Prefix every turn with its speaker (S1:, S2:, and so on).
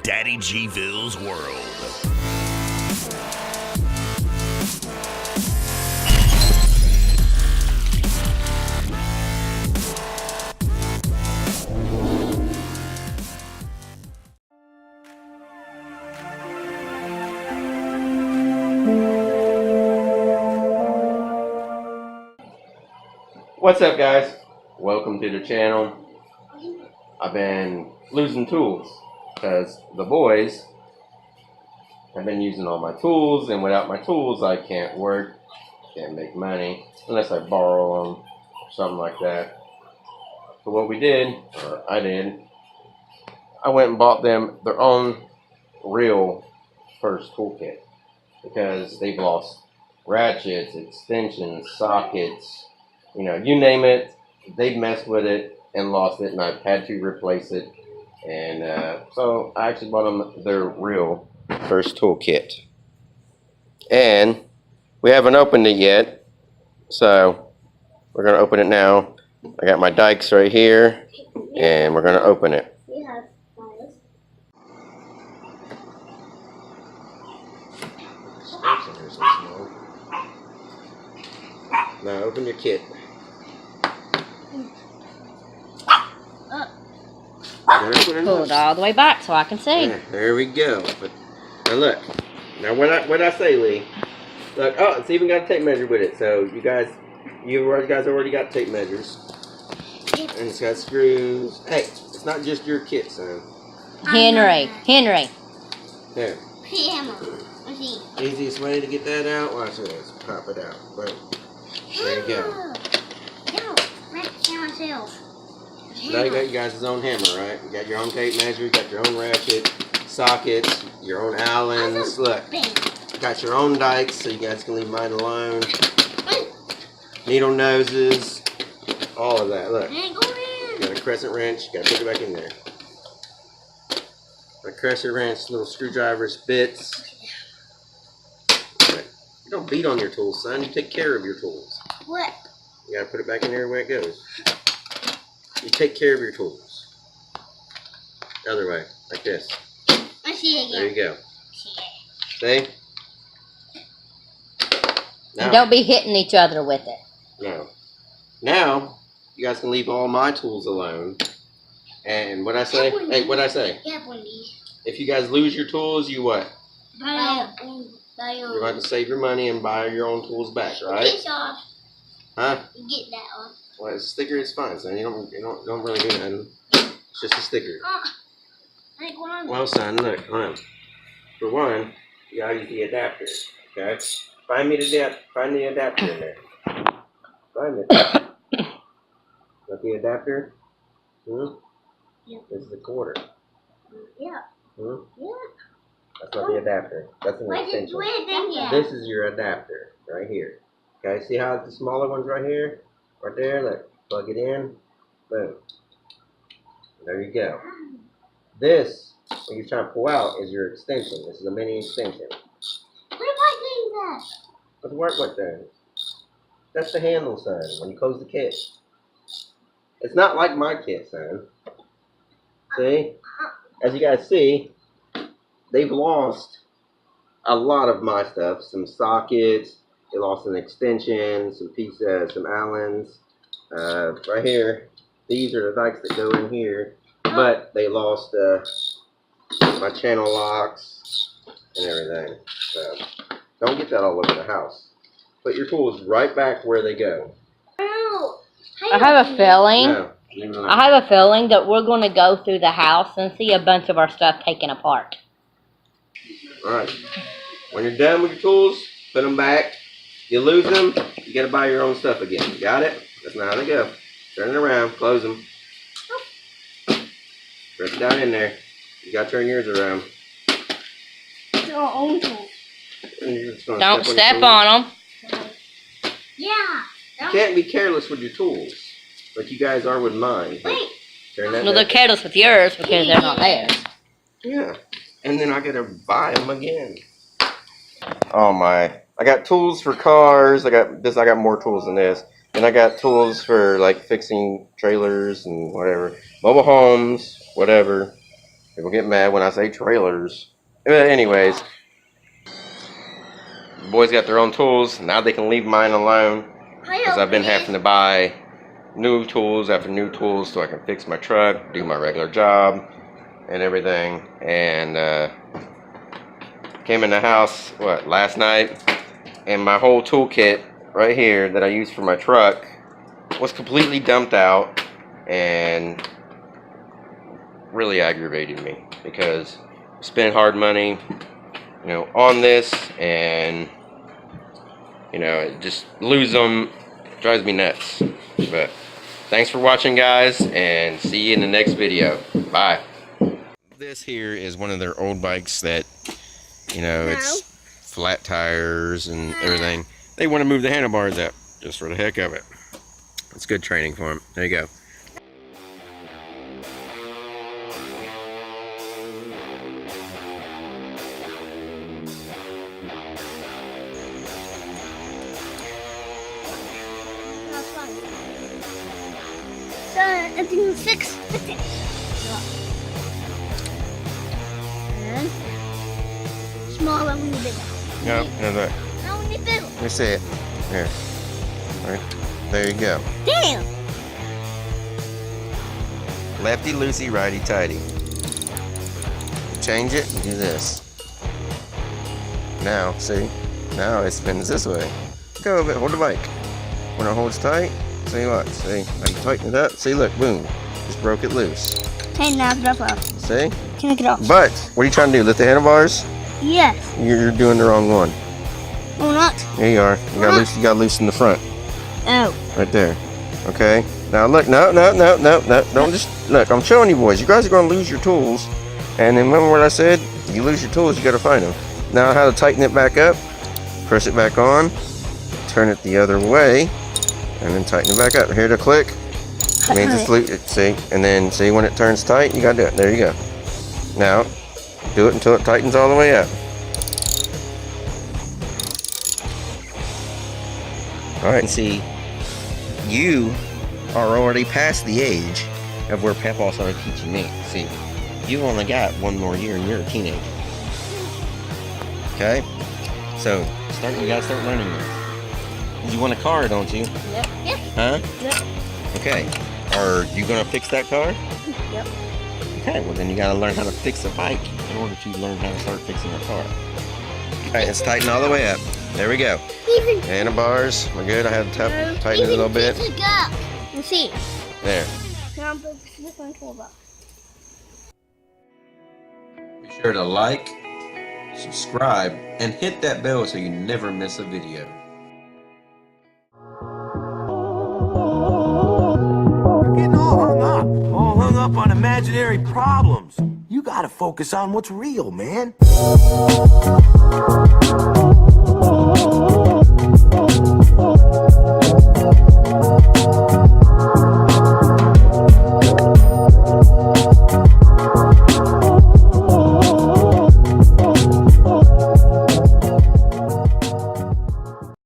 S1: DADDYGVILLE'S world.
S2: What's up, guys? Welcome to the channel. I've been losing tools because the boys have been using all my tools, and without my tools I can't work, can't make money unless I borrow them or something like that. So what we did, or I did, I went and bought them their own real first toolkit because they've lost ratchets, extensions, sockets, you know, you name it, they've messed with it and lost it, and I've had to replace it. And so I actually bought them their real first toolkit. And we haven't opened it yet, so we're going to open it now. I got my dikes right here, and we're going to open it.
S3: We have files.
S2: Now open your kit.
S4: Pull it all the way back so I can see.
S2: Yeah, there we go. But now look. Now what I say, Lee? Look. Oh, it's even got a tape measure with it. So you guys already got tape measures, and it's got screws. Hey, it's not just your kit, son.
S4: Henry.
S2: There.
S3: Hammer.
S2: Easiest way to get that out. Watch this. Pop it out. Boom. There you go.
S3: No, let's see myself.
S2: Now you got you guys' own hammer, right? You got your own tape measure, you got your own ratchet, sockets, your own Allens. Look, you got your own dikes, so you guys can leave mine alone. Needle noses, all of that. Look, you got a crescent wrench, you got to put it back in there. A crescent wrench, little screwdrivers, bits. You don't beat on your tools, son. You take care of your tools.
S3: What?
S2: You got to put it back in there where it goes. You take care of your tools. The other way, like this.
S3: I see it again.
S2: There you go. See? Now,
S4: And don't be hitting each other with it.
S2: no. Now, you guys can leave all my tools alone. And what I say? Hey, what I say?
S3: Yeah, Wendy.
S2: If you guys lose your tools, you what?
S3: Buy
S2: You're going to save your money and buy your own tools back, right?
S3: Get off.
S2: Huh?
S3: Get that one.
S2: Well, it's a sticker. It's fine, son. You don't really do nothing. It's just a sticker.
S3: Like one.
S2: Well, son, look, hold on. For one, you gotta use the adapter. Okay? Find the adapter in there. Find it. Got the adapter? Hmm?
S3: Yeah.
S2: This is the quarter.
S3: Yeah.
S2: Hmm?
S3: Yeah.
S2: That's not the adapter. That's an extension. This is your adapter right here. Okay, see how the smaller one's right here? Right there, look. Plug it in. Boom. There you go. This, when you're trying to pull out, is your extension. This is a mini extension.
S3: What am I doing that?
S2: What's the work with that? That's the handle, son, when you close the kit. It's not like my kit, son. See? As you guys see, they've lost a lot of my stuff. Some sockets, they lost an extension, some Allens. Right here, these are the dikes that go in here, but they lost my channel locks and everything. So don't get that all over the house. Put your tools right back where they go.
S4: I have a feeling.
S2: No, leave it alone.
S4: I have a feeling that we're going to go through the house and see a bunch of our stuff taken apart.
S2: Alright. When you're done with your tools, put them back. You lose them, you gotta buy your own stuff again. Got it? That's not how they go. Turn it around, close them. Press it down in there. You gotta turn yours around.
S3: Your own tools.
S4: Don't step on them.
S3: Yeah.
S2: You can't be careless with your tools, like you guys are with mine.
S3: Wait.
S2: Turn that
S4: No, they're
S2: down.
S4: careless with yours because they're not theirs.
S2: Yeah. And then I gotta buy them again. Oh my. I got tools for cars. I got more tools than this. And I got tools for like fixing trailers and whatever. Mobile homes, whatever. People get mad when I say trailers. Anyways, the boys got their own tools. Now they can leave mine alone. Because I've been having to buy new tools after new tools so I can fix my truck, do my regular job, and everything. And came in the house, last night, and my whole toolkit right here that I use for my truck was completely dumped out, and really aggravated me because I spent hard money, on this, and just lose them drives me nuts. But thanks for watching, guys, and see you in the next video. Bye. This here is one of their old bikes that it's flat tires and everything. They want to move the handlebars up just for the heck of it. It's good training for them. There you go.
S3: So I think 6 15. And smaller when you bigger.
S2: Yep, and look.
S3: Now when you bigger.
S2: Let me see it. Here. Right. There you go.
S3: Damn.
S2: Lefty loosey, righty tighty. Change it and do this. Now, see? Now it spins this way. Go a bit, hold the bike. When it holds tight, see what? See? I can tighten it up. See, look, boom. Just broke it loose.
S3: Okay, now drop off.
S2: See?
S3: Can I get off?
S2: But, what are you trying to do? Lift the handlebars?
S3: Yes.
S2: You're doing the wrong one.
S3: Oh, not.
S2: Here you are. You gotta loosen the front.
S3: Oh.
S2: Right there. Okay? Now look, no. Don't just, look, I'm showing you boys. You guys are gonna lose your tools. And then remember what I said? If you lose your tools, you gotta find them. Now how to tighten it back up. Press it back on. Turn it the other way. And then tighten it back up. Here to click. Means it's loose. See? And then see when it turns tight, you gotta do it. There you go. Now, do it until it tightens all the way up. Alright, see, you are already past the age of where Papa started teaching me. See, you only got one more year and you're a teenager. Okay? So, you gotta start learning this. You want a car, don't you?
S3: Yep. Yep.
S2: Huh?
S3: Yep.
S2: Okay. Are you gonna fix that car?
S3: Yep.
S2: Okay, well then you gotta learn how to fix a bike in order to learn how to start fixing a car. Alright, let's tighten all the way up. There we go. Handlebars, we're good. I have to tighten it a little bit.
S3: Let's see.
S2: There.
S3: Now put this one over.
S2: Be sure to like, subscribe, and hit that bell so you never miss a video.
S1: You're getting all hung up on imaginary problems. You gotta focus on what's real, man.